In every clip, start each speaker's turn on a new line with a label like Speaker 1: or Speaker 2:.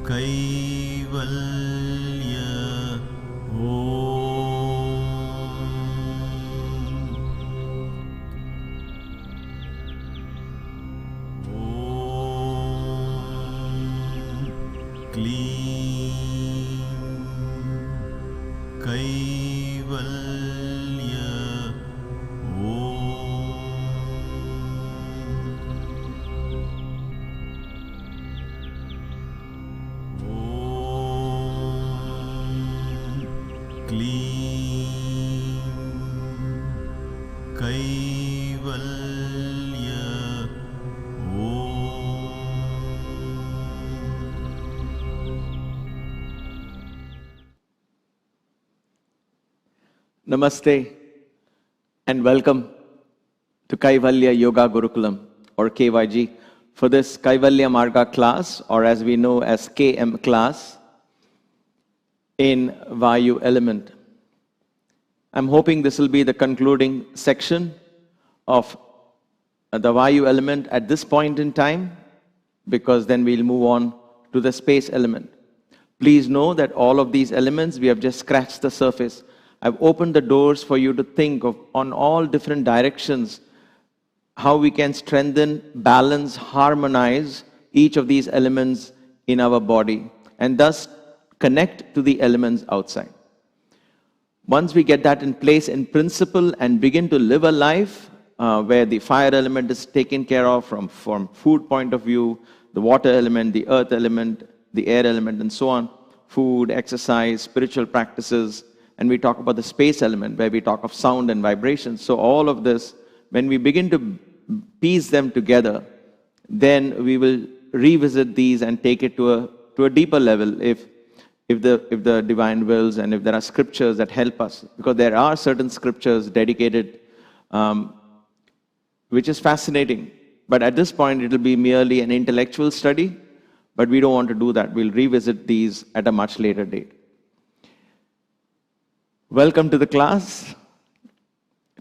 Speaker 1: Kaivalya Clean Kaivalya Clean Kaivalya
Speaker 2: Namaste and welcome to Kaivalya Yoga Gurukulam or KYG for this Kaivalya Marga class, or as we know as KM class in Vayu element. I'm hoping this will be the concluding section of the Vayu element at this point in time, because then we'll move on to the space element. Please know that all of these elements, we have just scratched the surface. I've opened the doors for you to think of on all different directions how we can strengthen, balance, harmonize each of these elements in our body and thus connect to the elements outside. Once we get that in place in principle and begin to live a life where the fire element is taken care of from food point of view, the water element, the earth element, the air element, and so on, food, exercise, spiritual practices, and we talk about the space element where we talk of sound and vibration. So all of this, when we begin to piece them together, then we will revisit these and take it to a deeper level if the divine wills and if there are scriptures that help us. Because there are certain scriptures dedicated, which is fascinating. But at this point, it will be merely an intellectual study, but we don't want to do that. We'll revisit these at a much later date. Welcome to the class.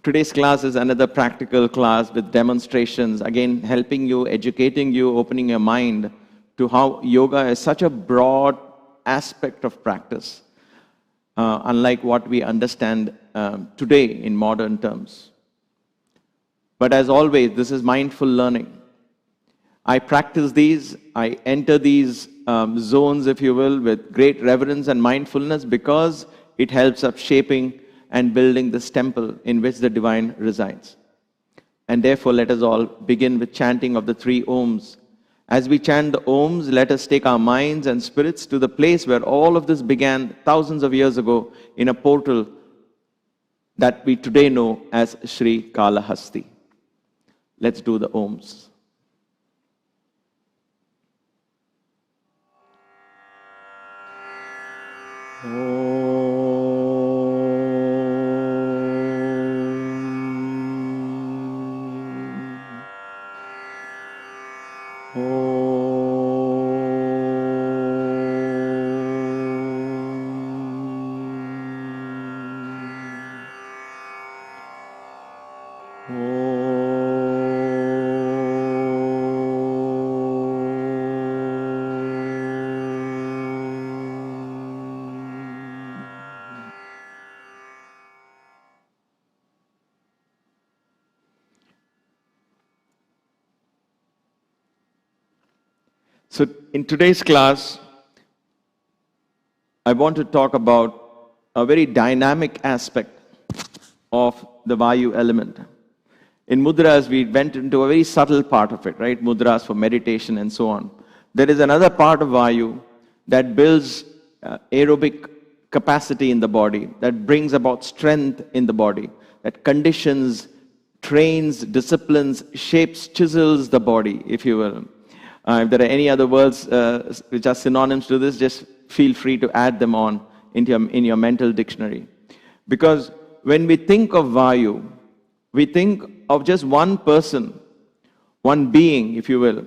Speaker 2: Today's class is another practical class with demonstrations, again helping you, educating you, opening your mind to how yoga is such a broad aspect of practice, unlike what we understand today in modern terms. But as always, this is mindful learning. I practice these, I enter these zones, if you will, with great reverence and mindfulness because it helps up shaping and building this temple in which the divine resides. And therefore, let us all begin with chanting of the 3 Oms. As we chant the Oms, let us take our minds and spirits to the place where all of this began thousands of years ago in a portal that we today know as Sri Kalahasti. Let's do the Oms. So in today's class, I want to talk about a very dynamic aspect of the Vayu element. In mudras, we went into a very subtle part of it, right? Mudras for meditation and so on. There is another part of Vayu that builds aerobic capacity in the body, that brings about strength in the body, that conditions, trains, disciplines, shapes, chisels the body, if you will. If there are any other words which are synonyms to this, just feel free to add them on in your mental dictionary. Because when we think of Vayu, we think of just one person, one being, if you will,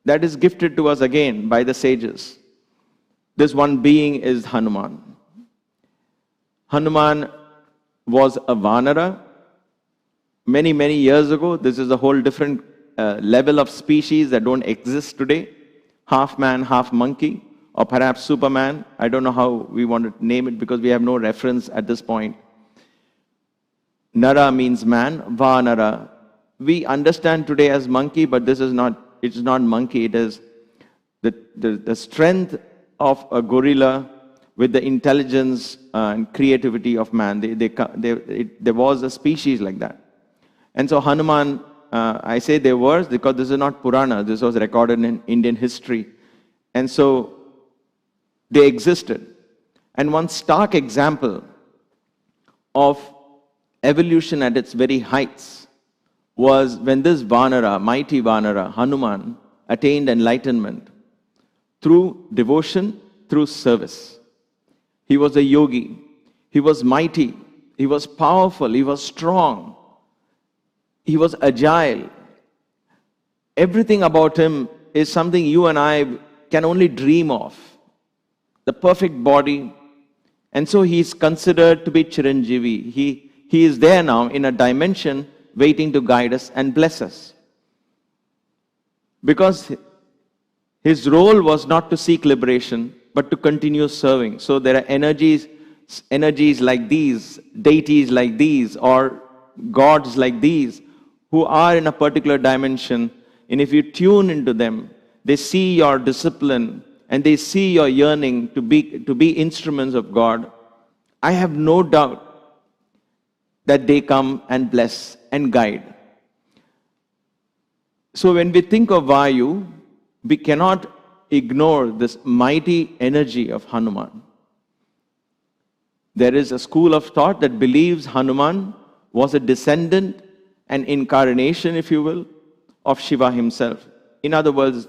Speaker 2: that is gifted to us again by the sages. This one being is Hanuman. Hanuman was a Vanara. Many, many years ago, this is a whole different level of species that don't exist today. Half man, half monkey, or perhaps Superman. I don't know how we want to name it because we have no reference at this point. Nara means man, Vanara. We understand today as monkey, but this is not, it's not monkey. It is the strength of a gorilla with the intelligence and creativity of man. There was a species like that. And so Hanuman, I say there was because this is not Purana. This was recorded in Indian history. And so they existed. And one stark example of evolution at its very heights was when this Vanara, mighty Vanara, Hanuman, attained enlightenment through devotion, through service. He was a yogi. He was mighty. He was powerful. He was strong. He was agile. Everything about him is something you and I can only dream of. The perfect body. And so he is considered to be Chiranjeevi. He is there now in a dimension waiting to guide us and bless us. Because his role was not to seek liberation, but to continue serving. So there are energies like these, deities like these, or gods like these, who are in a particular dimension. And if you tune into them, they see your discipline and they see your yearning to be instruments of God. I have no doubt that they come and bless and guide. So when we think of Vayu, we cannot ignore this mighty energy of Hanuman. There is a school of thought that believes Hanuman was a descendant, an incarnation, if you will, of Shiva himself. In other words,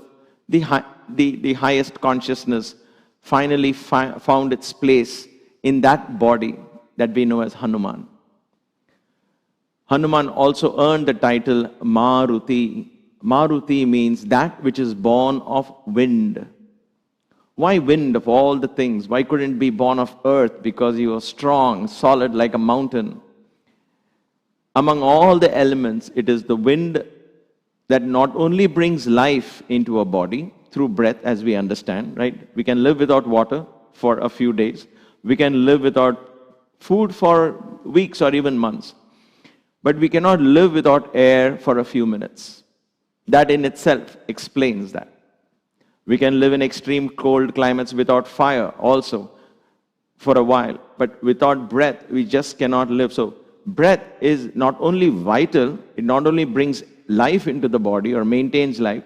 Speaker 2: the highest consciousness finally found its place in that body that we know as Hanuman. Hanuman also earned the title Maruti. Maruti means that which is born of wind. Why wind of all the things? Why couldn't it be born of earth? Because he was strong, solid like a mountain. Among all the elements, it is the wind that not only brings life into a body through breath, as we understand, right? We can live without water for a few days. We can live without food for weeks or even months. But we cannot live without air for a few minutes. That in itself explains that. We can live in extreme cold climates without fire also for a while. But without breath, we just cannot live. So breath is not only vital, it not only brings life into the body or maintains life,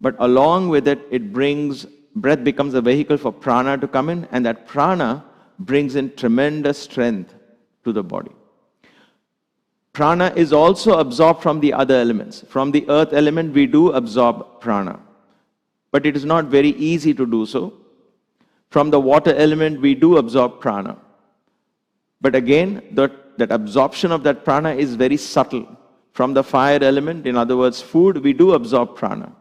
Speaker 2: but along with it, breath becomes a vehicle for prana to come in, and that prana brings in tremendous strength to the body. Prana is also absorbed from the other elements. From the earth element, we do absorb prana. But it is not very easy to do so. From the water element, we do absorb prana. But again, that absorption of that prana is very subtle. From the fire element, in other words, food, we do absorb prana.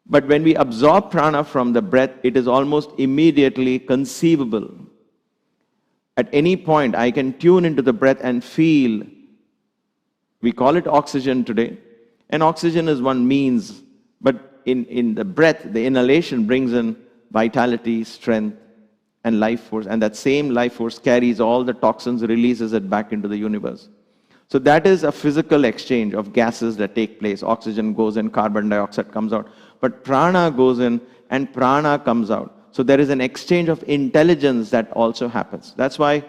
Speaker 2: But when we absorb prana from the breath, it is almost immediately conceivable. At any point, I can tune into the breath and feel, we call it oxygen today, and oxygen is one means, but in the breath, the inhalation brings in vitality, strength, and life force, and that same life force carries all the toxins, releases it back into the universe. So that is a physical exchange of gases that take place. Oxygen goes in, carbon dioxide comes out, but prana goes in and prana comes out. So there is an exchange of intelligence that also happens. That's why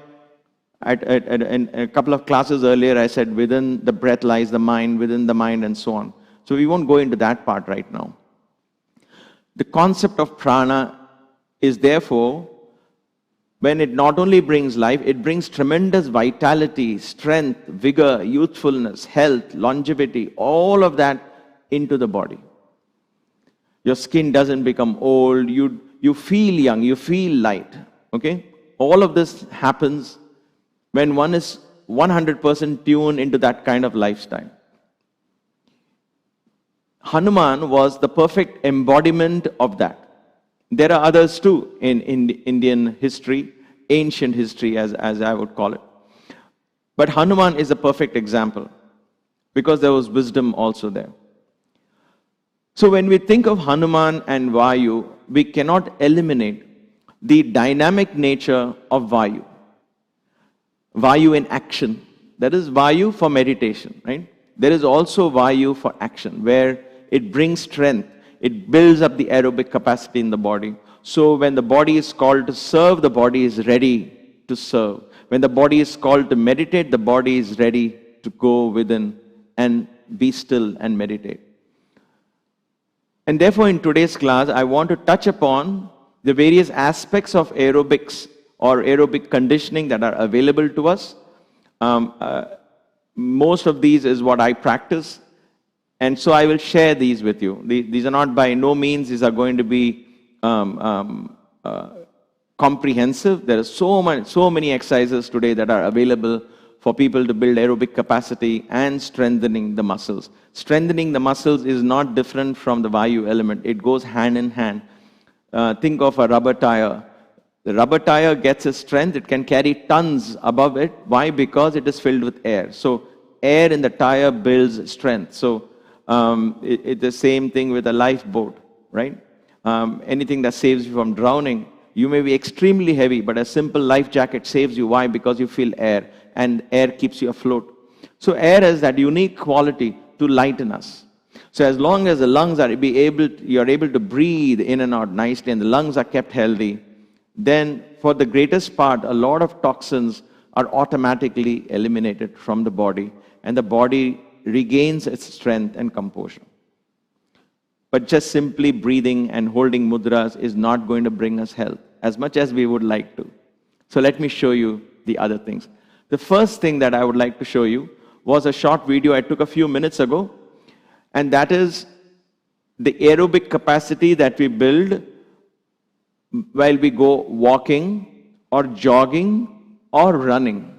Speaker 2: in a couple of classes earlier I said within the breath lies the mind, within the mind and so on. So we won't go into that part right now. The concept of prana is therefore, when it not only brings life, it brings tremendous vitality, strength, vigor, youthfulness, health, longevity, all of that into the body. Your skin doesn't become old, you feel young, you feel light, okay? All of this happens when one is 100% tuned into that kind of lifestyle. Hanuman was the perfect embodiment of that. There are others too in Indian history, ancient history as I would call it. But Hanuman is a perfect example because there was wisdom also there. So when we think of Hanuman and Vayu, we cannot eliminate the dynamic nature of Vayu. Vayu in action. That is Vayu for meditation, right? There is also Vayu for action, where it brings strength. It builds up the aerobic capacity in the body. So when the body is called to serve, the body is ready to serve. When the body is called to meditate, the body is ready to go within and be still and meditate. And therefore, in today's class, I want to touch upon the various aspects of aerobics or aerobic conditioning that are available to us. Most of these is what I practice, and so I will share these with you. These are not, by no means, these are going to be comprehensive. There are so many exercises today that are available for people to build aerobic capacity and strengthening the muscles. Strengthening the muscles is not different from the Vayu element. It goes hand in hand. Think of a rubber tire. The rubber tire gets its strength. It can carry tons above it. Why? Because it is filled with air. So air in the tire builds strength. So it's the same thing with a lifeboat, right? Anything that saves you from drowning. You may be extremely heavy, but a simple life jacket saves you. Why? Because you feel air, and air keeps you afloat. So air has that unique quality to lighten us. So as long as the lungs are you're able to breathe in and out nicely, and the lungs are kept healthy, then for the greatest part, a lot of toxins are automatically eliminated from the body, and the body regains its strength and composure. But just simply breathing and holding mudras is not going to bring us health, as much as we would like to. So let me show you the other things. The first thing that I would like to show you was a short video I took a few minutes ago, and that is the aerobic capacity that we build while we go walking or jogging or running.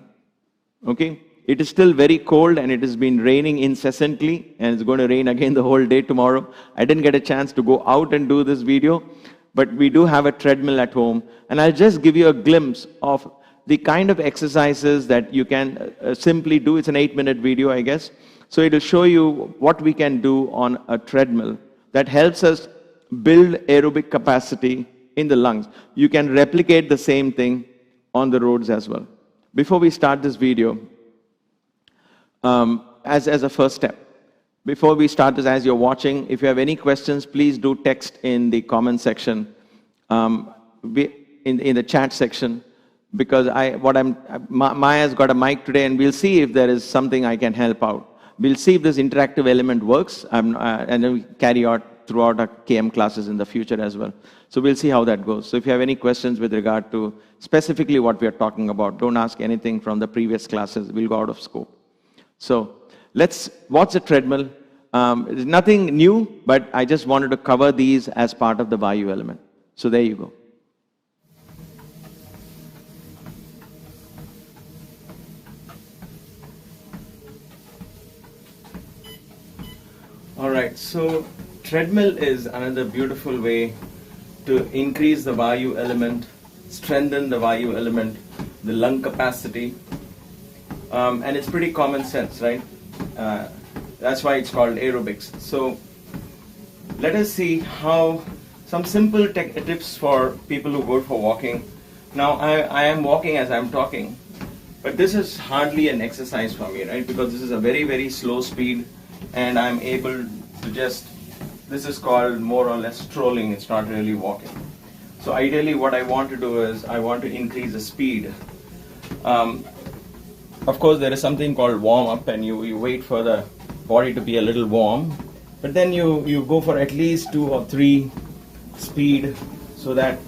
Speaker 2: Okay? It is still very cold, and it has been raining incessantly, and it's going to rain again the whole day tomorrow. I didn't get a chance to go out and do this video, but we do have a treadmill at home, and I'll just give you a glimpse of the kind of exercises that you can simply do. It's an 8-minute video, I guess. So it will show you what we can do on a treadmill that helps us build aerobic capacity in the lungs. You can replicate the same thing on the roads as well. Before we start this video, as a first step, before we start this, as you're watching, if you have any questions, please do text in the comment section, in the chat section, because Maya's got a mic today, and we'll see if there is something I can help out. We'll see if this interactive element works, and then we carry out throughout our KM classes in the future as well. So we'll see how that goes. So if you have any questions with regard to specifically what we are talking about, don't ask anything from the previous classes. We'll go out of scope. So let's watch the treadmill. There's nothing new, but I just wanted to cover these as part of the Vayu element. So there you go. All right, so treadmill is another beautiful way to increase the Vayu element, strengthen the Vayu element, the lung capacity, and it's pretty common sense, right? That's why it's called aerobics. So let us see how some simple tips for people who go for walking. Now I am walking as I'm talking, but this is hardly an exercise for me, right? Because this is a very, very slow speed, and I'm able to this is called more or less strolling. It's not really walking. So ideally what I want to do is I want to increase the speed. Of course, there is something called warm up, and you wait for the body to be a little warm, but then you go for at least 2 or 3 speed, so that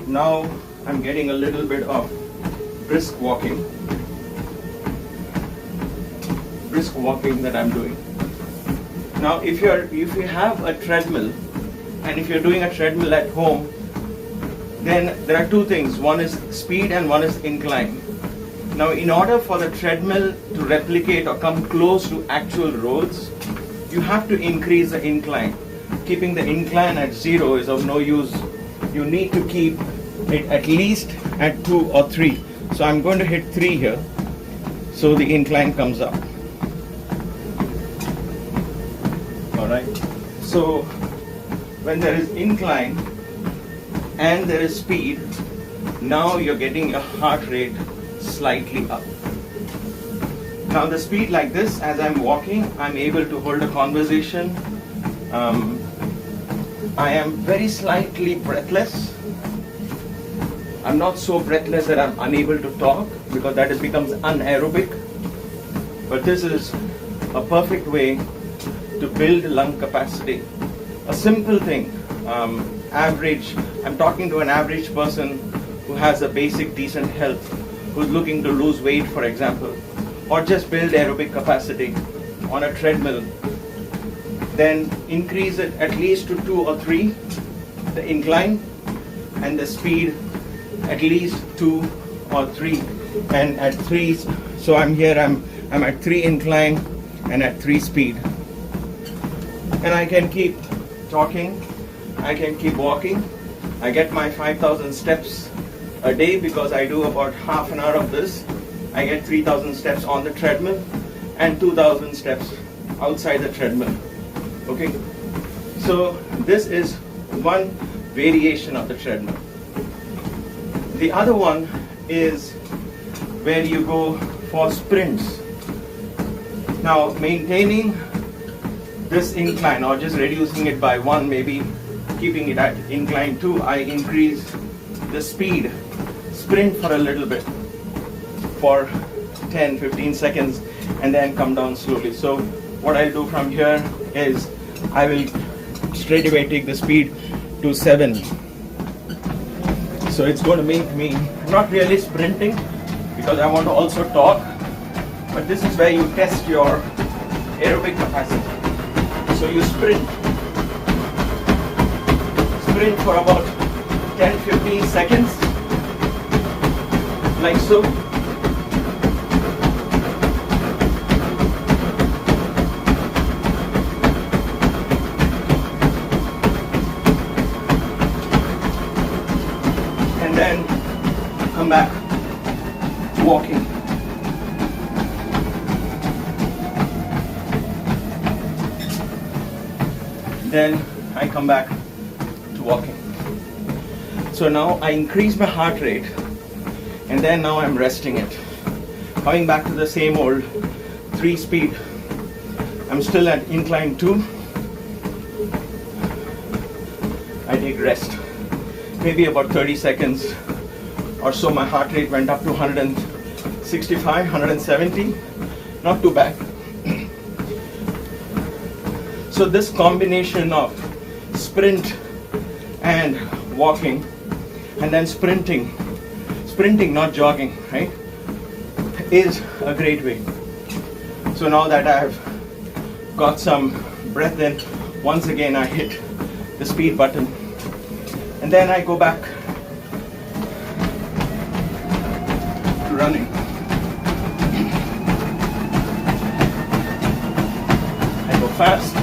Speaker 2: now I'm getting a little bit of brisk walking that I'm doing. Now if you have a treadmill, and if you're doing a treadmill at home, then there are 2 things. One is speed and one is incline. Now, in order for the treadmill to replicate or come close to actual roads, you have to increase the incline. Keeping the incline at 0 is of no use. You need to keep it at least at 2 or 3. So I'm going to hit 3 here, so the incline comes up. All right. So when there is incline and there is speed, now you're getting your heart rate slightly up. Now the speed like this, as I'm walking, I'm able to hold a conversation. I am very slightly breathless. I'm not so breathless that I'm unable to talk, because that becomes unaerobic. But this is a perfect way to build lung capacity. A simple thing. I'm talking to an average person who has a basic decent health, who's looking to lose weight, for example, or just build aerobic capacity on a treadmill. Then increase it at least to 2 or 3, the incline, and the speed at least 2 or 3. And at 3, so I'm at 3 incline and at 3 speed. And I can keep talking, I can keep walking. I get my 5,000 steps a day because I do about half an hour of this. I get 3,000 steps on the treadmill and 2,000 steps outside the treadmill. Okay, so this is one variation of the treadmill. The other one is where you go for sprints. Now, maintaining this incline or just reducing it by 1, maybe keeping it at incline 2, I increase the speed, sprint for a little bit for 10-15 seconds and then come down slowly. So what I'll do from here is I will straight away take the speed to 7. So it's going to make me not really sprinting, because I want to also talk, but this is where you test your aerobic capacity. So you sprint for about 10-15 seconds, like so. And then come back to walking. Then I come back to walking. So now I increase my heart rate, and then now I'm resting it. Coming back to the same old 3 speed. I'm still at incline 2. I take rest. Maybe about 30 seconds or so, my heart rate went up to 165, 170. Not too bad. So this combination of sprint and walking, and then sprinting not jogging, right, is a great way. So now that I've got some breath in, once again I hit the speed button, and then I go back to running. I go fast.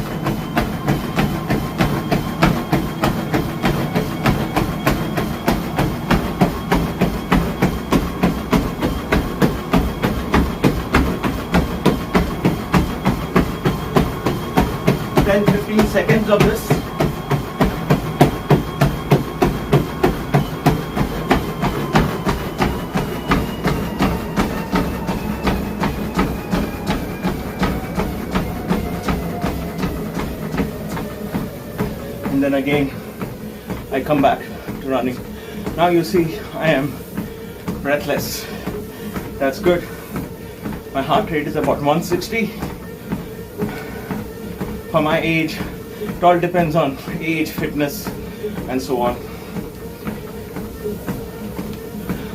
Speaker 2: Then 15 seconds of this. And then again, I come back to running. Now you see I am breathless. That's good. My heart rate is about 160. For my age, it all depends on age, fitness, and so on.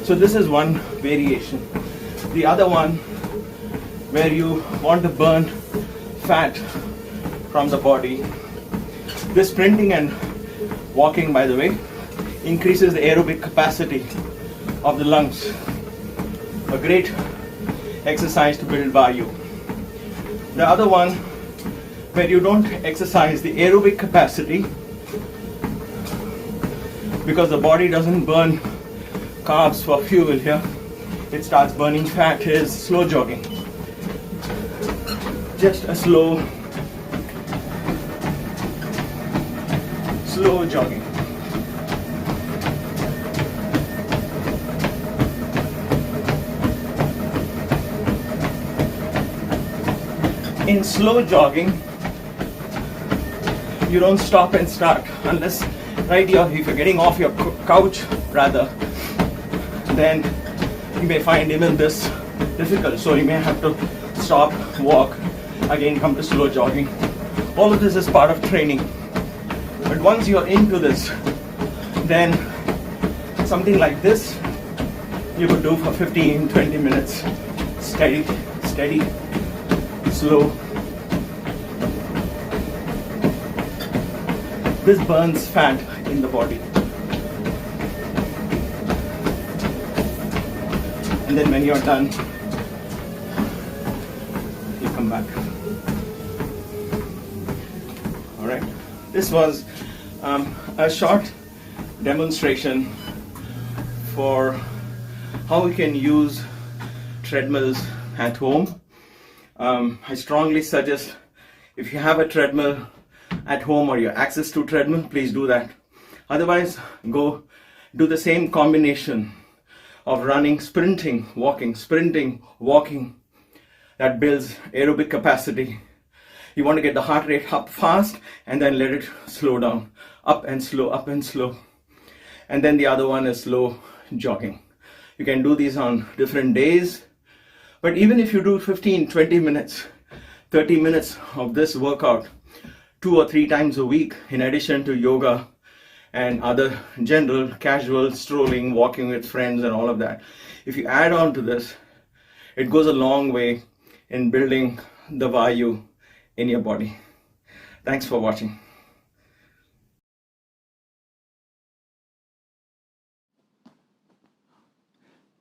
Speaker 2: So this is one variation. The other one, where you want to burn fat from the body. This sprinting and walking, by the way, increases the aerobic capacity of the lungs. A great exercise to build Vayu. The other one, where you don't exercise the aerobic capacity because the body doesn't burn carbs for fuel here, it starts burning fat, is slow jogging. Just a slow slow jogging. In slow jogging, you don't stop and start unless, right, if you're getting off your couch rather, then you may find even this difficult. So you may have to stop, walk, again come to slow jogging. All of this is part of training. But once you're into this, then something like this you could do for 15, 20 minutes. Steady, steady, slow. This burns fat in the body. And then when you're done, you come back. All right. This was a short demonstration for how we can use treadmills at home. I strongly suggest, if you have a treadmill at home or your access to treadmill, please do that. Otherwise, go do the same combination of running, sprinting, walking. That builds aerobic capacity. You want to get the heart rate up fast and then let it slow down. Up and slow, up and slow. And then the other one is slow jogging. You can do these on different days. But even if you do 15, 20 minutes, 30 minutes of this workout 2 or 3 times a week, in addition to yoga and other general casual strolling, walking with friends and all of that, if you add on to this, it goes a long way in building the Vayu in your body. Thanks for watching.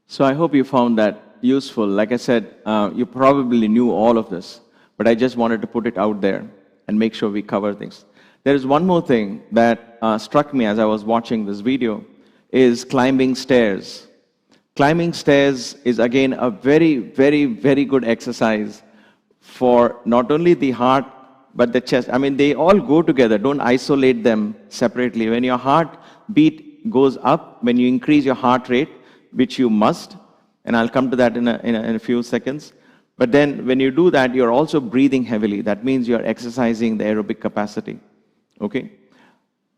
Speaker 2: So I hope you found that useful. Like I said, you probably knew all of this, but I just wanted to put it out there and make sure we cover things. There is one more thing that struck me as I was watching this video, is climbing stairs. Climbing stairs is again a very, very, very good exercise for not only the heart, but the chest. I mean, they all go together. Don't isolate them separately. When your heart beat goes up, when you increase your heart rate, which you must, and I'll come to that in a few seconds. But then when you do that, you're also breathing heavily. That means you're exercising the aerobic capacity. Okay?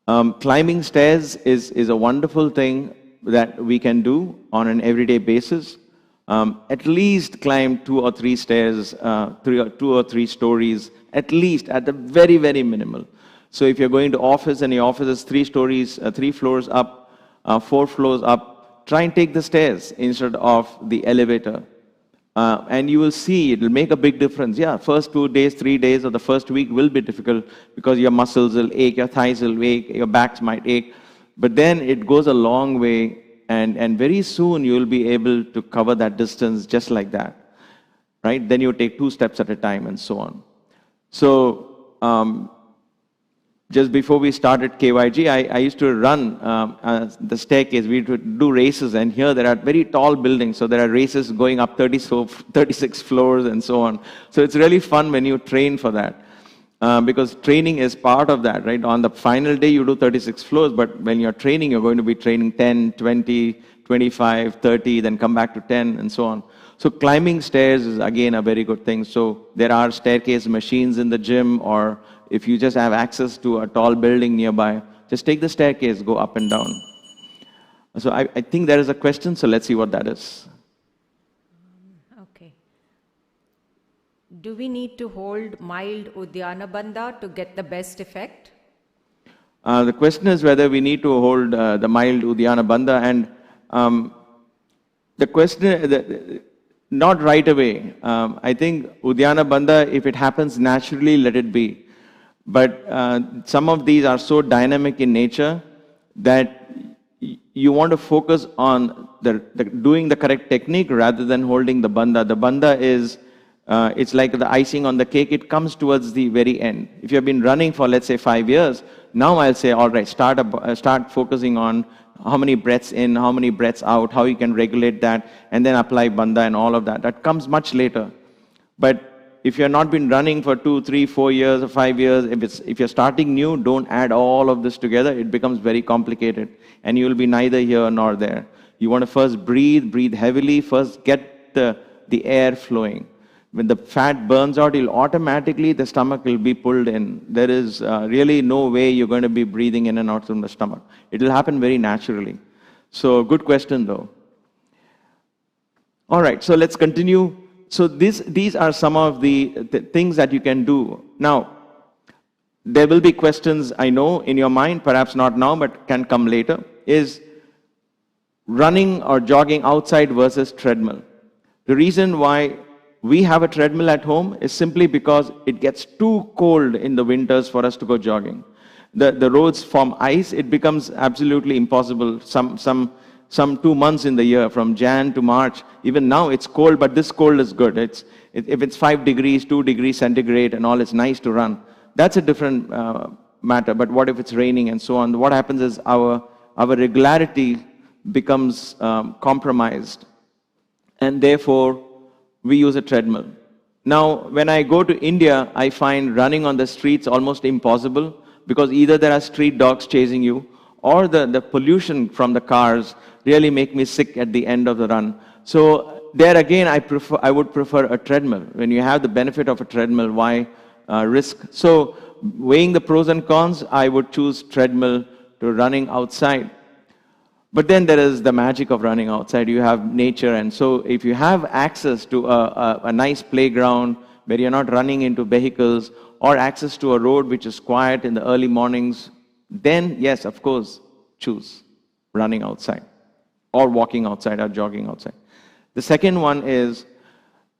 Speaker 2: Climbing stairs is a wonderful thing that we can do on an everyday basis. At least climb 2 or 3 stairs, 2 or 3 stories, at least, at the very, very minimal. So if you're going to office and your office is 3 stories, 3 floors up, 4 floors up, try and take the stairs instead of the elevator. And you will see it will make a big difference. Yeah, first 2 days, 3 days of the first week will be difficult because your muscles will ache, your thighs will ache, your backs might ache. But then it goes a long way, and very soon you will be able to cover that distance just like that. Right? Then you take 2 steps at a time and so on. So, just before we started KYG, I used to run the staircase. We would do races, and here there are very tall buildings, so there are races going up 36 floors and so on. So it's really fun when you train for that, because training is part of that, right? On the final day, you do 36 floors, but when you're training, you're going to be training 10, 20, 25, 30, then come back to 10, and so on. So climbing stairs is, again, a very good thing. So there are staircase machines in the gym, or if you just have access to a tall building nearby, just take the staircase, go up and down. So I think there is a question, so let's see what that is.
Speaker 3: Okay. Do we need to hold mild Uddiyana Bandha to get the best effect?
Speaker 2: The question is whether we need to hold the mild Uddiyana Bandha, and the question, not right away. I think Uddiyana Bandha, if it happens naturally, let it be. But some of these are so dynamic in nature that you want to focus on doing the correct technique rather than holding the bandha. The bandha is, it's like the icing on the cake. It comes towards the very end. If you have been running for, let's say, 5 years, now I'll say, all right, start focusing on how many breaths in, how many breaths out, how you can regulate that, and then apply bandha and all of that. That comes much later. But if you're not been running for 2, 3, 4 years or 5 years, if you're starting new, don't add all of this together. It becomes very complicated, and you will be neither here nor there. You want to first breathe heavily, first get the air flowing. When the fat burns out, automatically the stomach will be pulled in. There is really no way you're going to be breathing in and out from the stomach. It will happen very naturally. So good question though. All right, so let's continue. So these are some of the things that you can do. Now, there will be questions, I know, in your mind, perhaps not now, but can come later, is running or jogging outside versus treadmill. The reason why we have a treadmill at home is simply because it gets too cold in the winters for us to go jogging. The roads form ice, it becomes absolutely impossible. Some 2 months in the year, from Jan to March. Even now it's cold, but this cold is good. If it's 5 degrees, 2 degrees centigrade and all, it's nice to run. That's a different matter. But what if it's raining and so on? What happens is our regularity becomes compromised. And therefore, we use a treadmill. Now, when I go to India, I find running on the streets almost impossible, because either there are street dogs chasing you, or the pollution from the cars really make me sick at the end of the run. So there again, I would prefer a treadmill. When you have the benefit of a treadmill, why risk? So weighing the pros and cons, I would choose treadmill to running outside. But then there is the magic of running outside. You have nature, and so if you have access to a nice playground where you're not running into vehicles, or access to a road which is quiet in the early mornings, then yes, of course, choose running outside, or walking outside, or jogging outside. The second one is,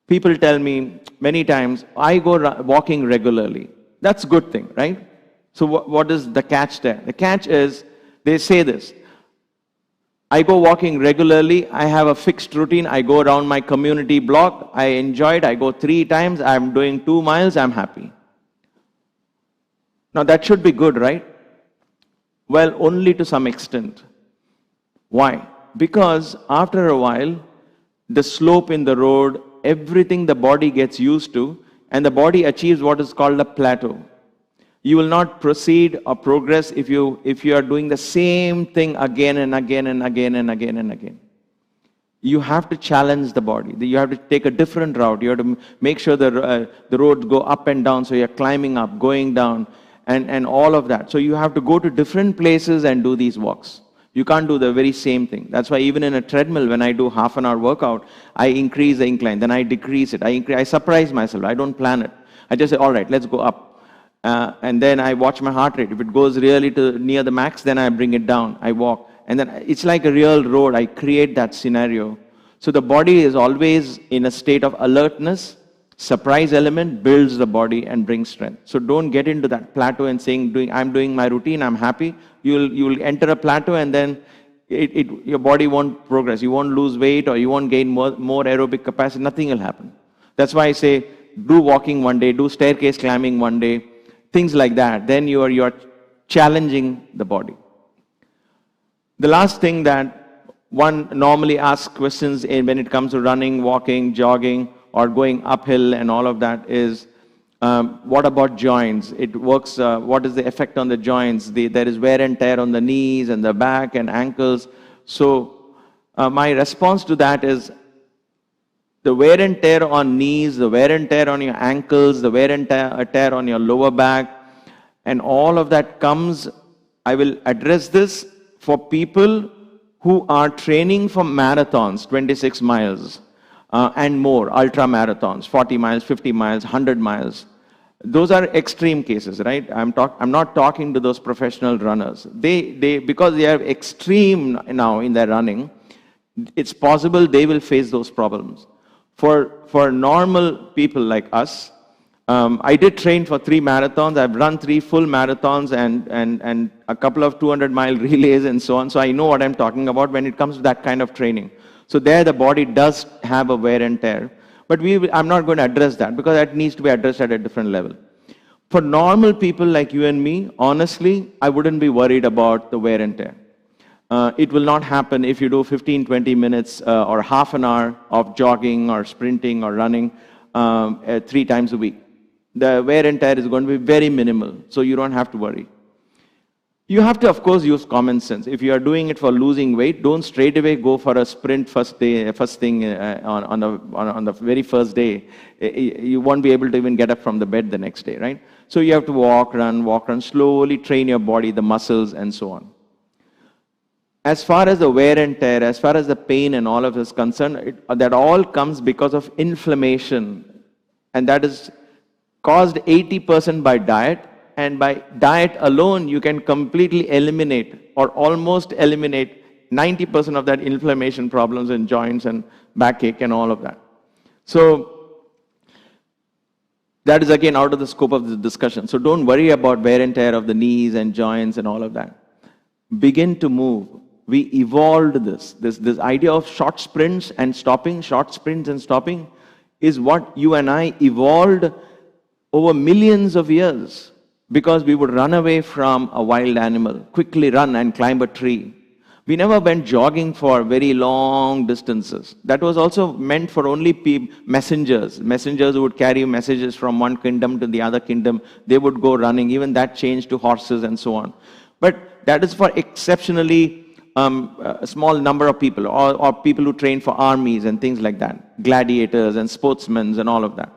Speaker 2: people tell me many times, I go walking regularly. That's a good thing, right? So what is the catch there? The catch is, they say this: I go walking regularly, I have a fixed routine, I go around my community block, I enjoy it, I go 3 times, I'm doing 2 miles, I'm happy. Now that should be good, right? Well, only to some extent. Why? Because after a while, the slope in the road, everything the body gets used to, and the body achieves what is called a plateau. You will not proceed or progress if you are doing the same thing again and again and again and again and again. You have to challenge the body. You have to take a different route. You have to make sure the roads go up and down, so you're climbing up, going down, and all of that. So you have to go to different places and do these walks. You can't do the very same thing. That's why even in a treadmill, when I do half an hour workout, I increase the incline, then I decrease it. I surprise myself. I don't plan it. I just say, all right, let's go up. And then I watch my heart rate. If it goes really to near the max, then I bring it down. I walk. And then it's like a real road. I create that scenario. So the body is always in a state of alertness. Surprise element builds the body and brings strength. So don't get into that plateau and saying, I'm doing my routine, I'm happy. You'll enter a plateau, and then your body won't progress. You won't lose weight, or you won't gain more aerobic capacity. Nothing will happen. That's why I say, do walking one day, do staircase climbing one day, things like that. Then you are challenging the body. The last thing that one normally asks questions in when it comes to running, walking, jogging, or going uphill and all of that is, what about joints? It works, what is the effect on the joints? There is wear and tear on the knees and the back and ankles. So my response to that is, the wear and tear on knees, the wear and tear on your ankles, the wear and tear on your lower back, and all of that comes, I will address this for people who are training for marathons, 26 miles. And more, ultra marathons, 40 miles, 50 miles, 100 miles. Those are extreme cases, right? I'm not talking to those professional runners. Because they are extreme now in their running, it's possible they will face those problems. For normal people like us, I did train for 3 marathons. I've run 3 full marathons and a couple of 200-mile relays and so on. So I know what I'm talking about when it comes to that kind of training. So there the body does have a wear and tear. But I'm not going to address that, because that needs to be addressed at a different level. For normal people like you and me, honestly, I wouldn't be worried about the wear and tear. It will not happen if you do 15, 20 minutes or half an hour of jogging or sprinting or running. 3 times a week. The wear and tear is going to be very minimal, so you don't have to worry. You have to, of course, use common sense. If you are doing it for losing weight, don't straight away go for a sprint first thing on the very first day. You won't be able to even get up from the bed the next day, right? So you have to walk, run, slowly train your body, the muscles, and so on. As far as the wear and tear, as far as the pain and all of this is concerned, that all comes because of inflammation. And that is caused 80% by diet. And by diet alone, you can completely eliminate or almost eliminate 90% of that inflammation problems in joints and backache and all of that. So that is again out of the scope of the discussion. So don't worry about wear and tear of the knees and joints and all of that. Begin to move. We evolved this idea of short sprints and stopping is what you and I evolved over millions of years. Because we would run away from a wild animal, quickly run and climb a tree. We never went jogging for very long distances. That was also meant for only messengers. Messengers who would carry messages from one kingdom to the other kingdom. They would go running. Even that changed to horses and so on. But that is for exceptionally a small number of people, or people who train for armies and things like that. Gladiators and sportsmen and all of that.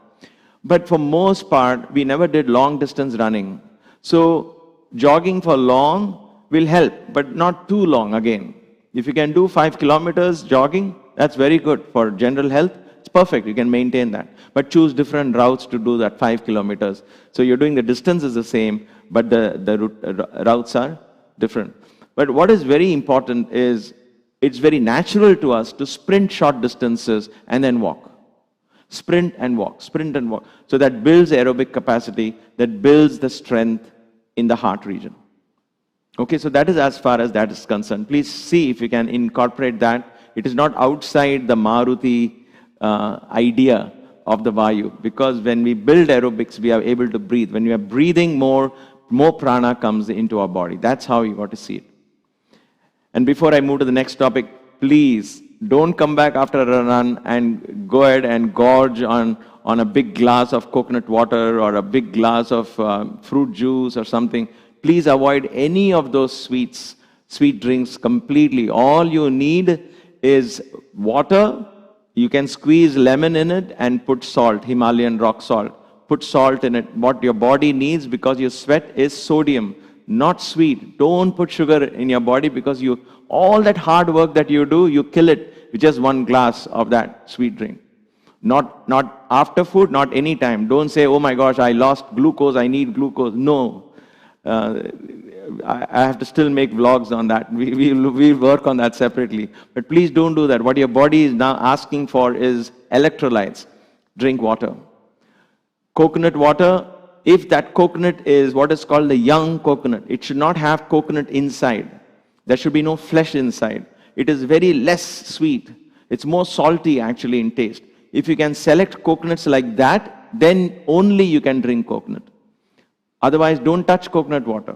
Speaker 2: But for most part, we never did long distance running. So jogging for long will help, but not too long again. If you can do 5 kilometers jogging, that's very good. For general health, it's perfect. You can maintain that. But choose different routes to do that 5 kilometers. So you're doing the distance is the same, but the routes are different. But what is very important is it's very natural to us to sprint short distances and then walk. Sprint and walk. So that builds aerobic capacity, that builds the strength in the heart region. Okay, so that is as far as that is concerned. Please see if you can incorporate that. It is not outside the Maruti idea of the Vayu, because when we build aerobics, we are able to breathe. When we are breathing more prana comes into our body. That's how you got to see it. And before I move to the next topic, please don't come back after a run and go ahead and gorge on a big glass of coconut water or a big glass of fruit juice or something. Please avoid any of those sweet drinks completely. All you need is water. You can squeeze lemon in it and put salt, Himalayan rock salt. Put salt in it. What your body needs, because your sweat is sodium, not sweet. Don't put sugar in your body, because all that hard work that you do, you kill it with just one glass of that sweet drink. Not after food, not any time. Don't say, oh my gosh, I lost glucose, I need glucose. No. I have to still make vlogs on that. We'll work on that separately. But please don't do that. What your body is now asking for is electrolytes. Drink water. Coconut water, if that coconut is what is called the young coconut, it should not have coconut inside. There should be no flesh inside. It is very less sweet. It's more salty actually in taste. If you can select coconuts like that, then only you can drink coconut. Otherwise, don't touch coconut water.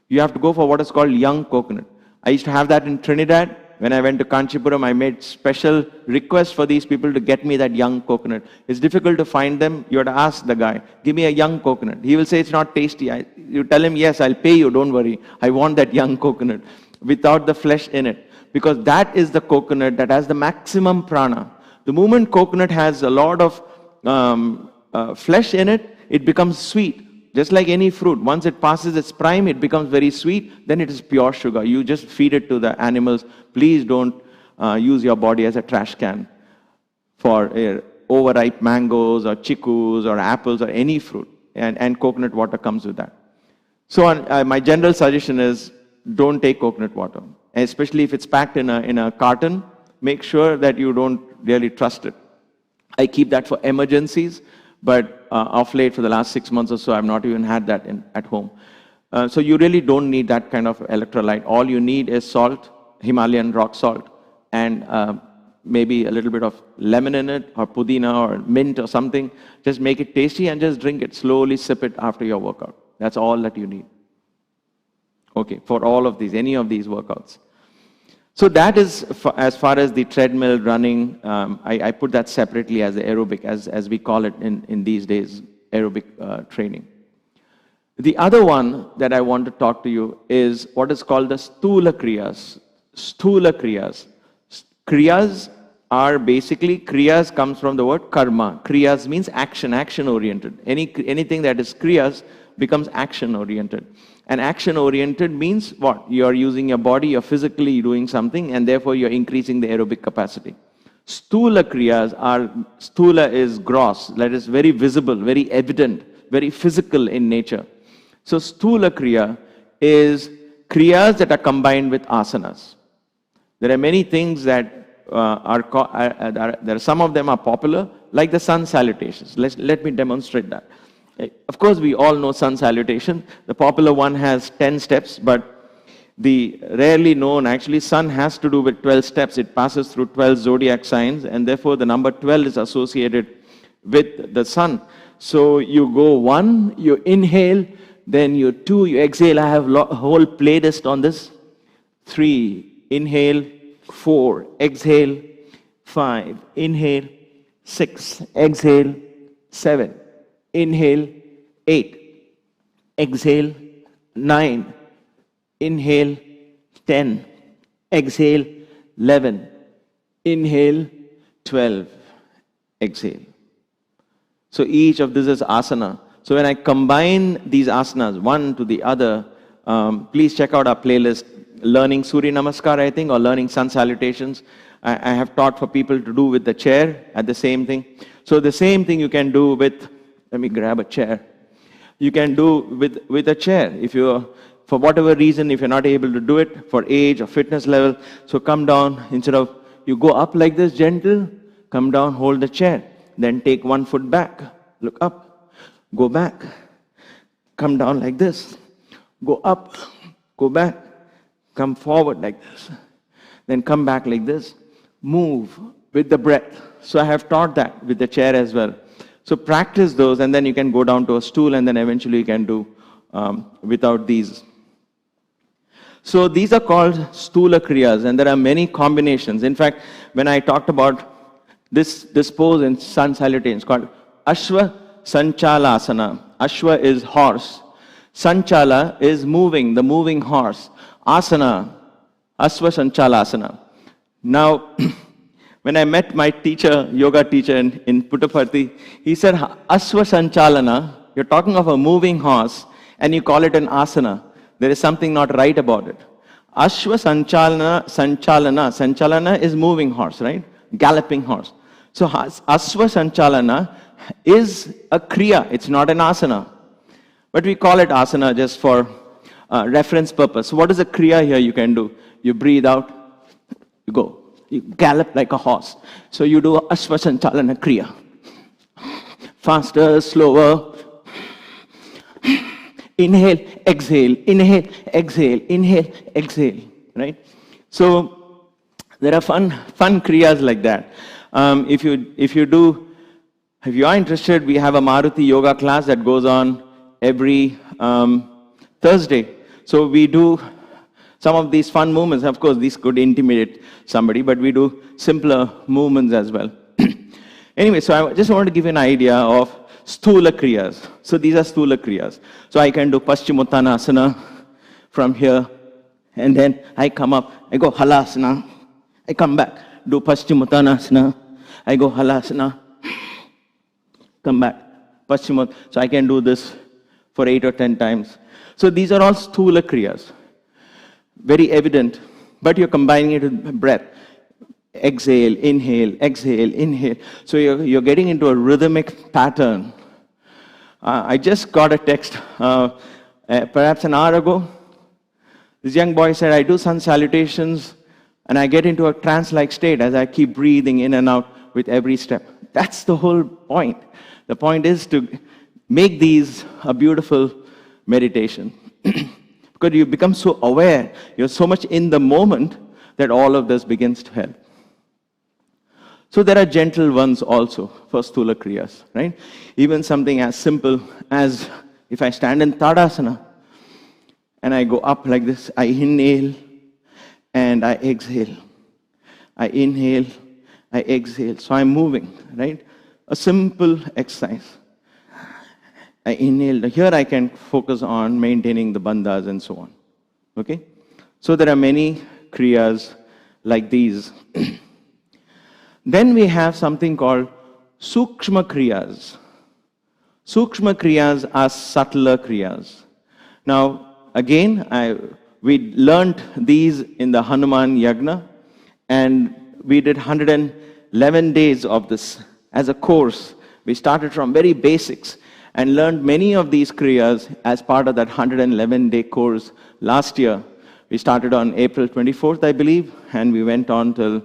Speaker 2: You have to go for what is called young coconut. I used to have that in Trinidad. When I went to Kanchipuram, I made special requests for these people to get me that young coconut. It's difficult to find them. You have to ask the guy, give me a young coconut. He will say it's not tasty. You tell him, yes, I'll pay you, don't worry. I want that young coconut without the flesh in it. Because that is the coconut that has the maximum prana. The moment coconut has a lot of flesh in it, it becomes sweet. Just like any fruit, once it passes its prime, it becomes very sweet, then it is pure sugar. You just feed it to the animals. Please don't use your body as a trash can for overripe mangoes or chickus or apples or any fruit. And coconut water comes with that. So my general suggestion is don't take coconut water. And especially if it's packed in a carton, make sure that you don't really trust it. I keep that for emergencies. But of late, for the last 6 months or so, I've not even had that at home. So you really don't need that kind of electrolyte. All you need is salt, Himalayan rock salt, and maybe a little bit of lemon in it, or pudina, or mint, or something. Just make it tasty and just drink it. Slowly sip it after your workout. That's all that you need. Okay, for all of these, any of these workouts. So that is as far as the treadmill running. I put that separately as the aerobic, as we call it in these days, aerobic training. The other one that I want to talk to you is what is called the stula kriyas. Stula kriyas. Kriyas are basically, kriyas comes from the word karma. Kriyas means action, action oriented. Anything that is kriyas becomes action oriented. And action oriented means what? You are using your body, you're physically doing something, and therefore you're increasing the aerobic capacity. Stula kriyas are, stula is gross, that is very visible, very evident, very physical in nature. So stula kriya is kriyas that are combined with asanas. There are many things that some of them are popular, like the sun salutations. Let me demonstrate that. Of course, we all know sun salutation. The popular one has 10 steps, but the rarely known, actually, sun has to do with 12 steps. It passes through 12 zodiac signs, and therefore the number 12 is associated with the sun. So you go 1, you inhale, then you 2, you exhale. I have a whole playlist on this. 3, inhale. 4, exhale. 5, inhale. 6, exhale. 7, inhale. 8, exhale. 9, inhale. 10, exhale. 11, inhale. 12, exhale. So each of this is asana. So when I combine these asanas, one to the other, please check out our playlist, Learning Surya Namaskar, I think, or Learning Sun Salutations. I have taught for people to do with the chair at the same thing. So the same thing you can do with, let me grab a chair. You can do with a chair. If you're, for whatever reason, if you're not able to do it, for age or fitness level, so come down, instead of, you go up like this, gentle, come down, hold the chair. Then take one foot back, look up, go back, come down like this, go up, go back, come forward like this, then come back like this, move with the breath. So I have taught that with the chair as well. So practice those, and then you can go down to a stool, and then eventually you can do without these. So these are called stula kriyas, and there are many combinations. In fact, when I talked about this pose in sun salutation, it's called Ashwa Sanchalasana. Ashwa is horse. Sanchala is moving, the moving horse. Asana, Ashwa Sanchalasana. Now, when I met my teacher, yoga teacher in Puttaparthi, he said, Ashwa Sanchalana, you're talking of a moving horse, and you call it an asana. There is something not right about it. Ashwa Sanchalana is moving horse, right? Galloping horse. So Ashwa Sanchalana is a kriya, it's not an asana. But we call it asana just for reference purpose. So what is a kriya here you can do? You breathe out, you go. You gallop like a horse. So you do Ashwa Sanchalana kriya. Faster, slower. Inhale, exhale, inhale, exhale, inhale, exhale, right? So there are fun kriyas like that. If you are interested, we have a Maruti yoga class that goes on every Thursday. So we do some of these fun movements. Of course, these could intimidate somebody, but we do simpler movements as well. Anyway, so I just want to give you an idea of stula kriyas. So these are stula kriyas. So I can do Paschimottanasana from here, and then I come up, I go halasana, I come back, do Paschimottanasana, I go halasana, come back, Paschimottanasana. So I can do this for 8 or 10 times. So these are all stula kriyas. Very evident, but you're combining it with breath. Exhale, inhale, exhale, inhale. So you're getting into a rhythmic pattern. I just got a text, perhaps an hour ago. This young boy said, I do sun salutations, and I get into a trance-like state as I keep breathing in and out with every step. That's the whole point. The point is to make these a beautiful meditation. Because you become so aware, you're so much in the moment, that all of this begins to help. So there are gentle ones also for stula kriyas, right? Even something as simple as if I stand in Tadasana and I go up like this, I inhale, and I exhale. I inhale, I exhale. So I'm moving, right? A simple exercise. I inhale. Here I can focus on maintaining the bandhas and so on. Okay? So there are many kriyas like these. Then we have something called sukshma kriyas. Sukshma kriyas are subtler kriyas. Now, again, we learnt these in the Hanuman Yagna, and we did 111 days of this as a course. We started from very basics and learned many of these kriyas as part of that 111-day course last year. We started on April 24th, I believe, and we went on till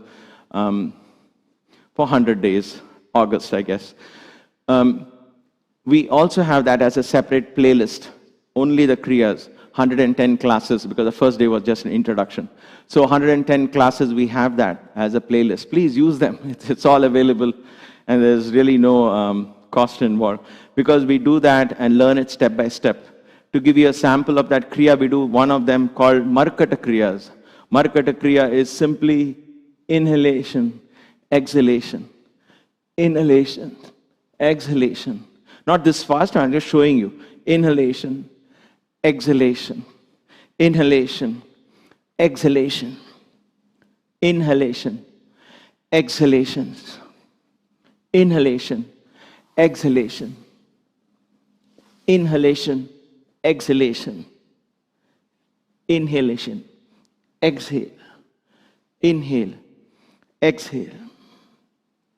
Speaker 2: 400 days, August, I guess. We also have that as a separate playlist, only the kriyas, 110 classes, because the first day was just an introduction. So 110 classes, we have that as a playlist. Please use them. It's all available, and there's really no cost involved, because we do that and learn it step by step. To give you a sample of that kriya, we do one of them called Markata kriyas. Markata kriya is simply inhalation, exhalation, inhalation, exhalation. Not this fast, I'm just showing you. Inhalation, exhalation, inhalation, exhalation, inhalation, exhalations, inhalation, exhalation, inhalation, exhalation, inhalation, exhale, inhale, exhale,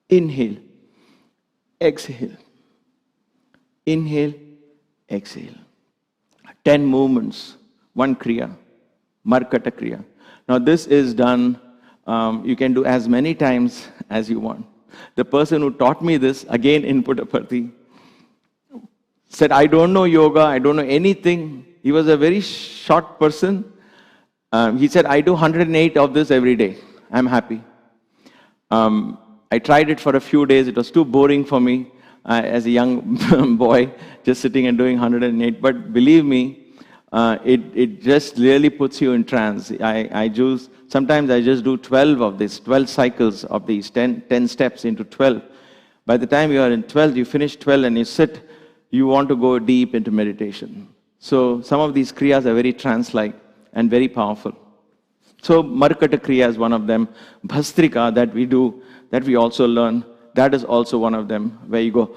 Speaker 2: inhale, exhale, inhale, exhale. 10 movements, one kriya, Markata kriya. Now this is done, you can do as many times as you want. The person who taught me this, again in Puttaparthi, said, I don't know yoga, I don't know anything. He was a very short person. He said, I do 108 of this every day. I'm happy. I tried it for a few days. It was too boring for me as a young boy, just sitting and doing 108. But believe me, it just really puts you in trance. Sometimes I just do 12 of these, 12 cycles of these, 10 steps into 12. By the time you are in 12, you finish 12 and you sit, you want to go deep into meditation. So some of these kriyas are very trance-like and very powerful. So Markata kriya is one of them. Bhastrika that we do, that we also learn, that is also one of them, where you go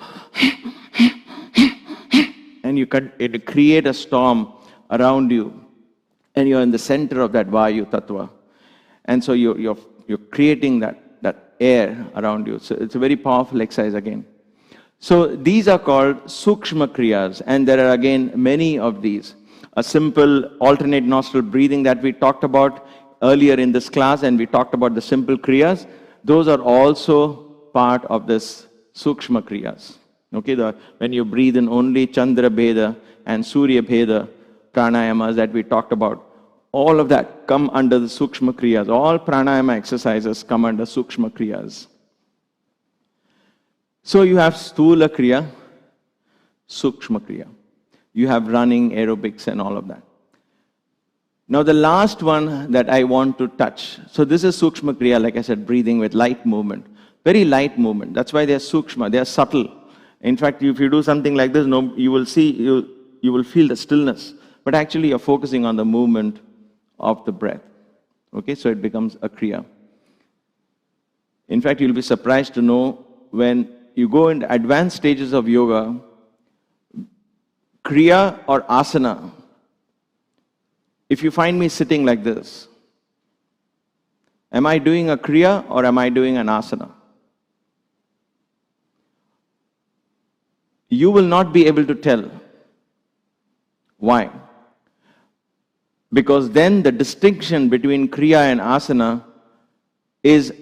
Speaker 2: and you create a storm around you, and you're in the center of that Vayu tattva. And so you're creating that air around you. So it's a very powerful exercise again. So these are called sukshma kriyas, and there are again many of these. A simple alternate nostril breathing that we talked about earlier in this class, and we talked about the simple kriyas. Those are also part of this sukshma kriyas. Okay, when you breathe in only Chandra Bheda and Surya Bheda pranayamas that we talked about, all of that come under the sukshma kriyas. All pranayama exercises come under sukshma kriyas. So you have stula kriya, sukshma kriya. You have running, aerobics and all of that. Now the last one that I want to touch. So this is sukshma kriya, like I said, breathing with light movement. Very light movement. That's why they are sukshma, they are subtle. In fact, if you do something like this, you will see, you will feel the stillness. But actually you're focusing on the movement of the breath. Okay, so it becomes a kriya. In fact, you'll be surprised to know when you go into advanced stages of yoga, kriya or asana, if you find me sitting like this, am I doing a kriya or am I doing an asana? You will not be able to tell. Why? Because then the distinction between kriya and asana is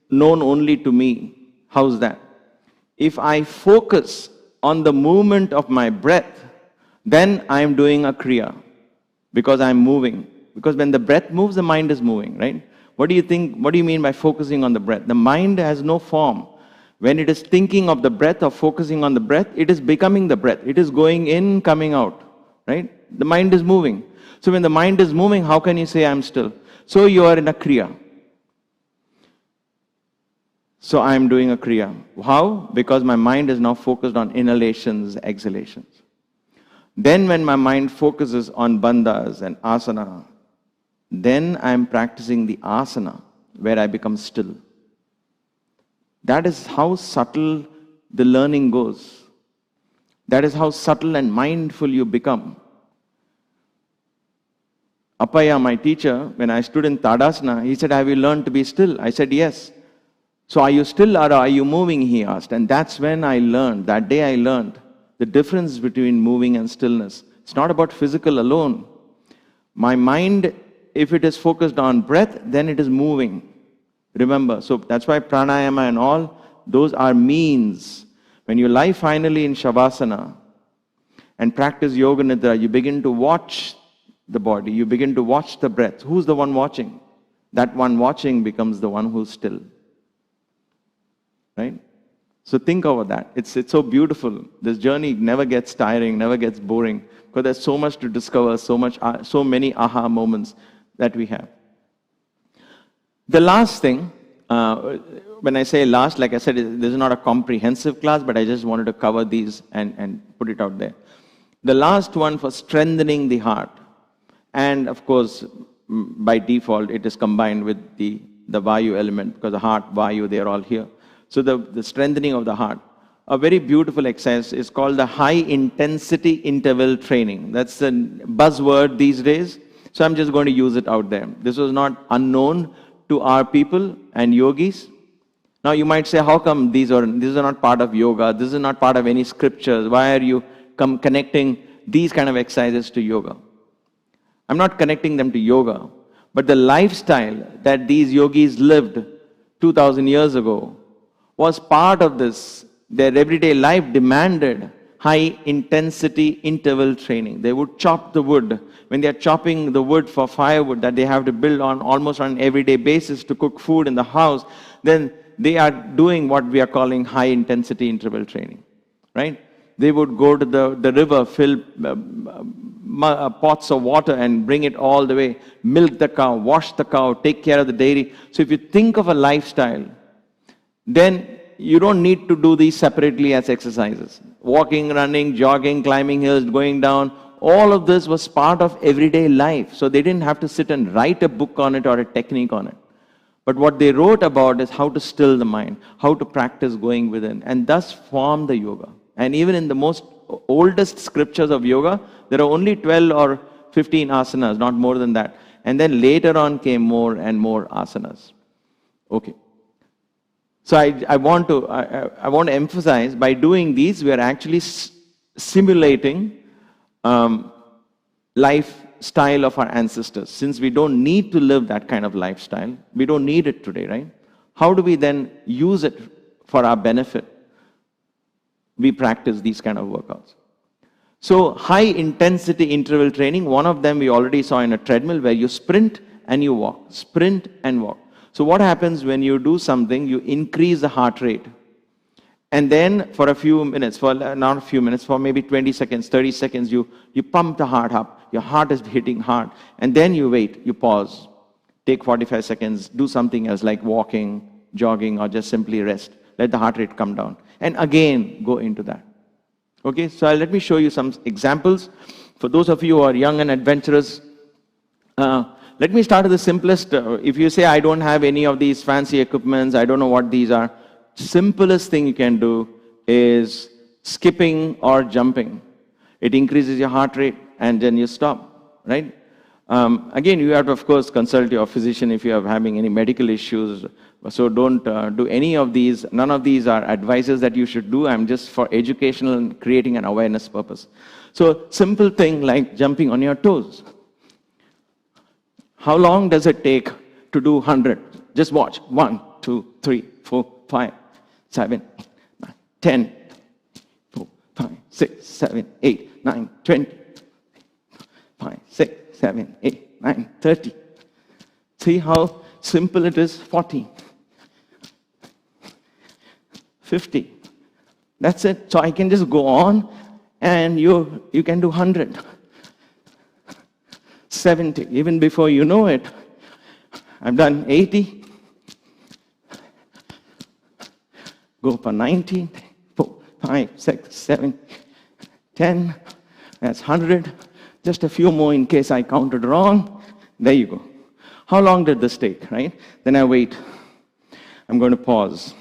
Speaker 2: known only to me. How's that? If I focus on the movement of my breath, then I am doing a kriya, because I am moving. Because when the breath moves, the mind is moving, right? What do you think? What do you mean by focusing on the breath? The mind has no form. When it is thinking of the breath or focusing on the breath, it is becoming the breath. It is going in, coming out, right? The mind is moving. So when the mind is moving, how can you say I'm still? So you are in a kriya. So I am doing a kriya. How? Because my mind is now focused on inhalations, exhalations. Then when my mind focuses on bandhas and asana, then I am practicing the asana where I become still. That is how subtle the learning goes. That is how subtle and mindful you become. Appaya, my teacher, when I stood in Tadasana, he said, have you learned to be still? I said, yes. So are you still or are you moving, he asked. And that's when I learned, that day I learned the difference between moving and stillness. It's not about physical alone. My mind, if it is focused on breath, then it is moving. Remember, so that's why pranayama and all, those are means. When you lie finally in Shavasana and practice Yoga Nidra, you begin to watch the body, you begin to watch the breath. Who's the one watching? That one watching becomes the one who's still. Right? So think over that. It's so beautiful. This journey never gets tiring, never gets boring, because there's so much to discover, so many aha moments that we have. The last thing, when I say last, like I said, this is not a comprehensive class, but I just wanted to cover these and put it out there. The last one for strengthening the heart. And of course, by default, it is combined with the Vayu element, because the heart, Vayu, they are all here. So the strengthening of the heart. A very beautiful exercise is called the high intensity interval training. That's a buzzword these days. So I'm just going to use it out there. This was not unknown to our people and yogis. Now you might say, how come these are not part of yoga? This is not part of any scriptures. Why are you connecting these kind of exercises to yoga? I'm not connecting them to yoga, but the lifestyle that these yogis lived 2,000 years ago was part of this. Their everyday life demanded high intensity interval training. They would chop the wood. When they are chopping the wood for firewood that they have to build on almost on an everyday basis to cook food in the house, then they are doing what we are calling high intensity interval training, right? They would go to the river, fill pots of water and bring it all the way, milk the cow, wash the cow, take care of the dairy. So if you think of a lifestyle, then you don't need to do these separately as exercises. Walking, running, jogging, climbing hills, going down, all of this was part of everyday life. So they didn't have to sit and write a book on it or a technique on it. But what they wrote about is how to still the mind, how to practice going within, and thus form the yoga. And even in the most oldest scriptures of yoga, there are only 12 or 15 asanas, not more than that. And then later on came more and more asanas. Okay. So I want to emphasize, by doing these, we are actually simulating lifestyle of our ancestors. Since we don't need to live that kind of lifestyle, we don't need it today, right? How do we then use it for our benefit? We practice these kind of workouts. So high intensity interval training, one of them we already saw in a treadmill where you sprint and you walk, sprint and walk. So what happens when you do something, you increase the heart rate. And then for a few minutes, for not a few minutes, for maybe 20 seconds, 30 seconds, you pump the heart up. Your heart is hitting hard. And then you wait, you pause, take 45 seconds, do something else like walking, jogging, or just simply rest. Let the heart rate come down. And again, go into that. Okay, so let me show you some examples. For those of you who are young and adventurous, let me start with the simplest. If you say, I don't have any of these fancy equipments, I don't know what these are, simplest thing you can do is skipping or jumping. It increases your heart rate and then you stop, right? Again, you have to, of course, consult your physician if you are having any medical issues. So don't do any of these. None of these are advices that you should do. I'm just for educational and creating an awareness purpose. So simple thing like jumping on your toes. How long does it take to do 100? Just watch. 1, 2, 3, 4, 5, 7, 9, 10, 4, 5, 6, 7, 8, 9, 20, 5, 6, 7, 8, 9, 30. See how simple it is? 40, 50. That's it. So I can just go on and you can do 100. 70. Even before you know it, I've done 80. Go for 19, 4, 5, 6, 7, 10. That's 100. Just a few more in case I counted wrong. There you go. How long did this take, right? Then I wait. I'm going to pause.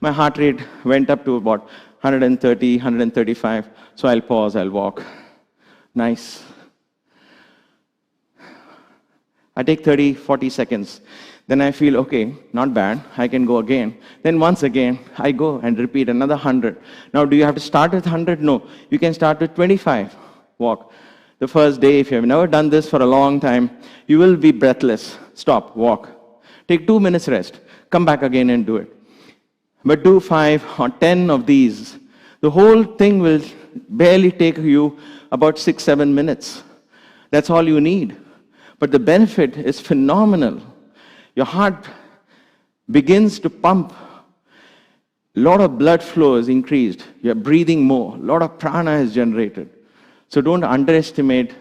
Speaker 2: My heart rate went up to about 130, 135. So I'll pause, I'll walk. Nice. I take 30, 40 seconds. Then I feel, okay, not bad. I can go again. Then once again, I go and repeat another 100. Now, do you have to start with 100? No. You can start with 25. Walk. The first day, if you have never done this for a long time, you will be breathless. Stop, walk. Take 2 minutes rest. Come back again and do it. But do 5 or 10 of these. The whole thing will barely take you about 6, 7 minutes. That's all you need. But the benefit is phenomenal. Your heart begins to pump. A lot of blood flow is increased. You're breathing more. A lot of prana is generated. So don't underestimate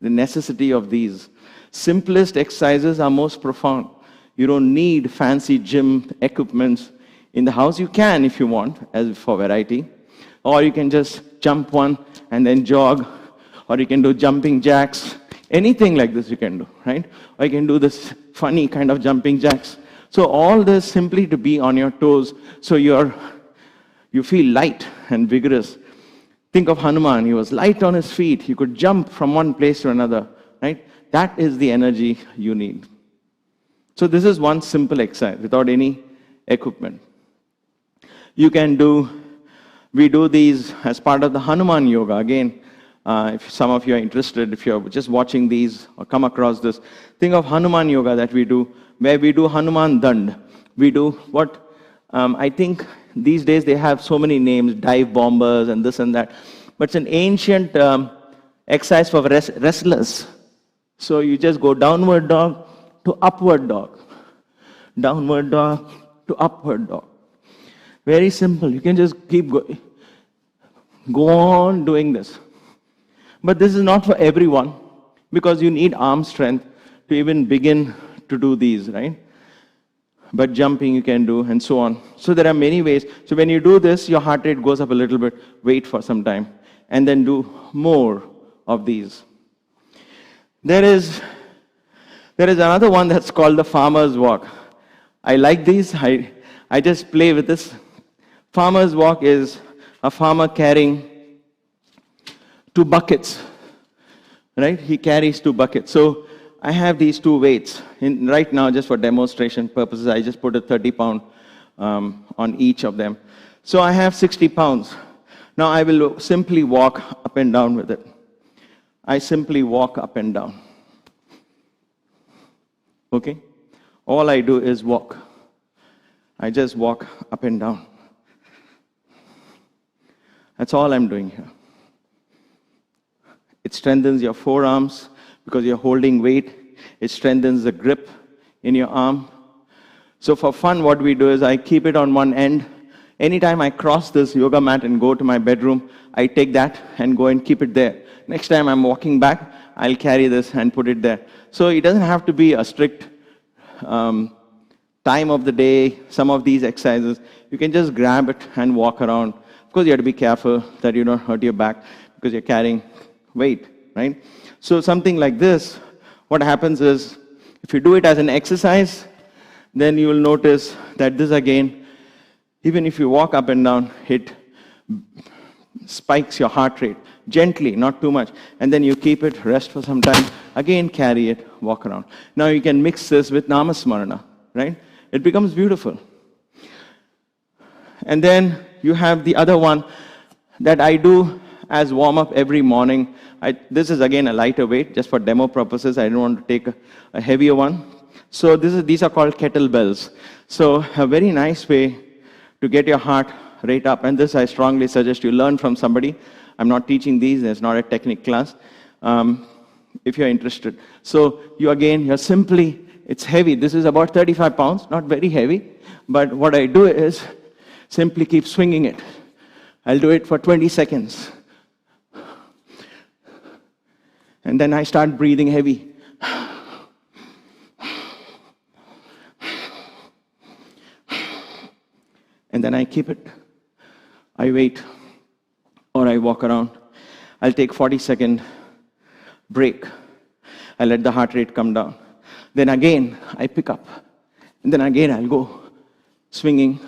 Speaker 2: the necessity of these. Simplest exercises are most profound. You don't need fancy gym equipments. In the house you can if you want, as for variety. Or you can just jump one and then jog. Or you can do jumping jacks. Anything like this you can do, right? Or you can do this funny kind of jumping jacks. So all this simply to be on your toes, so you feel light and vigorous. Think of Hanuman. He was light on his feet. He could jump from one place to another, right? That is the energy you need. So this is one simple exercise without any equipment. We do these as part of the Hanuman Yoga. Again, if some of you are interested, if you're just watching these or come across this, think of Hanuman Yoga that we do, where we do Hanuman Dand. We do what, I think these days they have so many names, dive bombers and this and that. But it's an ancient exercise for wrestlers. So you just go downward dog to upward dog. Downward dog to upward dog. Very simple. You can just keep going. Go on doing this. But this is not for everyone, because you need arm strength to even begin to do these, right? But jumping you can do, and so on. So there are many ways. So when you do this, your heart rate goes up a little bit. Wait for some time. And then do more of these. There is another one that's called the farmer's walk. I like these. I just play with this. Farmer's walk is a farmer carrying 2 buckets, right? He carries 2 buckets. So I have these 2 weights. Right now, just for demonstration purposes, I just put a 30-pound on each of them. So I have 60 pounds. Now I will simply walk up and down with it. I simply walk up and down. Okay? All I do is walk. I just walk up and down. That's all I'm doing here. It strengthens your forearms because you're holding weight. It strengthens the grip in your arm. So for fun, what we do is I keep it on one end. Anytime I cross this yoga mat and go to my bedroom, I take that and go and keep it there. Next time I'm walking back, I'll carry this and put it there. So it doesn't have to be a strict time of the day, some of these exercises. You can just grab it and walk around. Of course, you have to be careful that you don't hurt your back because you're carrying weight, right? So something like this, what happens is, if you do it as an exercise, then you will notice that this again, even if you walk up and down, it spikes your heart rate gently, not too much. And then you keep it, rest for some time, again carry it, walk around. Now you can mix this with Namasmarana, right? It becomes beautiful. And then you have the other one that I do as warm-up every morning. This is again a lighter weight, just for demo purposes. I don't want to take a heavier one. So these are called kettlebells. So a very nice way to get your heart rate up. And this I strongly suggest you learn from somebody. I'm not teaching these. It's not a technique class. If you're interested. So you're simply, it's heavy. This is about 35 pounds, not very heavy. But what I do is simply keep swinging it. I'll do it for 20 seconds. And then I start breathing heavy. And then I keep it. I wait. Or I walk around. I'll take 40-second break. I let the heart rate come down. Then again, I pick up. And then again, I'll go swinging.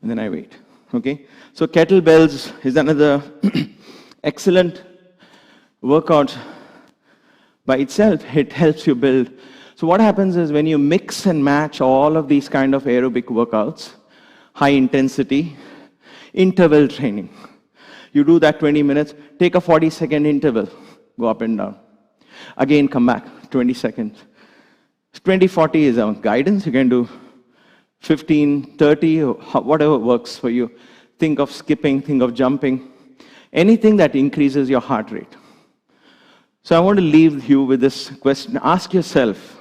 Speaker 2: And then I wait. Okay? So kettlebells is another excellent workout by itself. It helps you build. So what happens is when you mix and match all of these kind of aerobic workouts, high intensity, interval training. You do that 20 minutes, take a 40-second interval, go up and down. Again, come back, 20 seconds. 20-40 is our guidance. You can do 15, 30, whatever works for you. Think of skipping, think of jumping. Anything that increases your heart rate. So I want to leave you with this question. Ask yourself,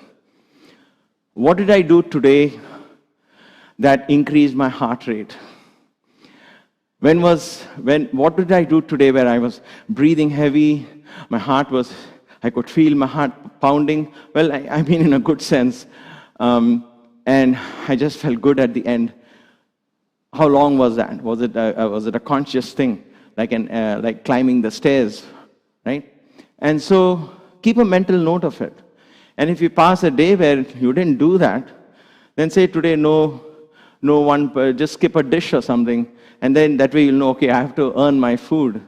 Speaker 2: what did I do today that increased my heart rate? What did I do today where I was breathing heavy, I could feel my heart pounding? Well, I mean in a good sense. And I just felt good at the end. How long was that? Was it a conscious thing, like climbing the stairs, right? And so keep a mental note of it. And if you pass a day where you didn't do that, then say today just skip a dish or something, and then that way you'll know, okay, I have to earn my food.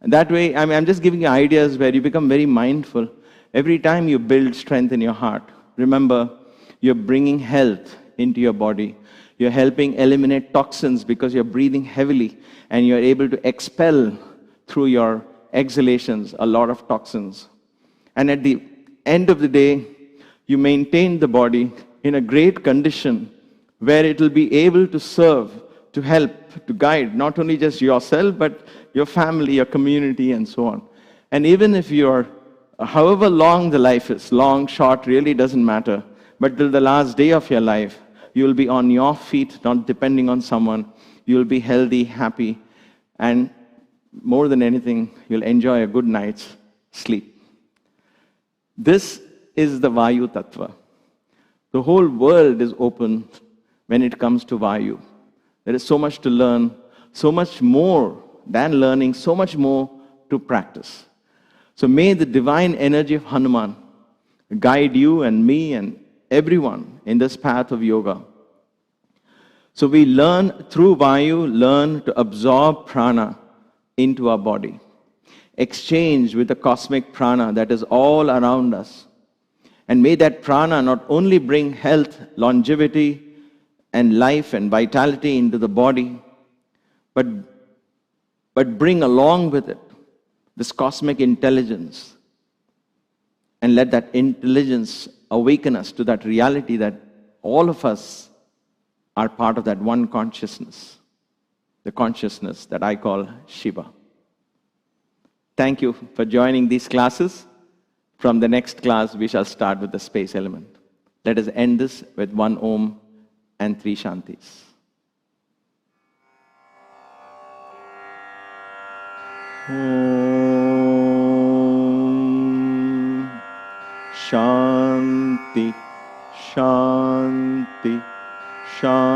Speaker 2: And that way, I'm just giving you ideas where you become very mindful. Every time you build strength in your heart, remember, you're bringing health into your body. You're helping eliminate toxins because you're breathing heavily, and you're able to expel through your exhalations a lot of toxins. And at the end of the day, you maintain the body in a great condition where it will be able to serve, to help, to guide, not only just yourself, but your family, your community, and so on. And even if you're, however long the life is, long, short, really doesn't matter, but till the last day of your life, you will be on your feet, not depending on someone. You will be healthy, happy, and more than anything, you'll enjoy a good night's sleep. This is the Vayu Tattva. The whole world is open when it comes to Vayu. There is so much to learn, so much more than learning, so much more to practice. So may the divine energy of Hanuman guide you and me and everyone in this path of yoga. So we learn through Vayu, learn to absorb prana into our body. Exchange with the cosmic prana that is all around us. And may that prana not only bring health, longevity, and life and vitality into the body, but bring along with it this cosmic intelligence. And let that intelligence awaken us to that reality that all of us are part of that one consciousness, the consciousness that I call Shiva. Thank you for joining these classes. From the next class, we shall start with the space element. Let us end this with one Om and three Shantis. Om Shanti, Shanti, Shanti.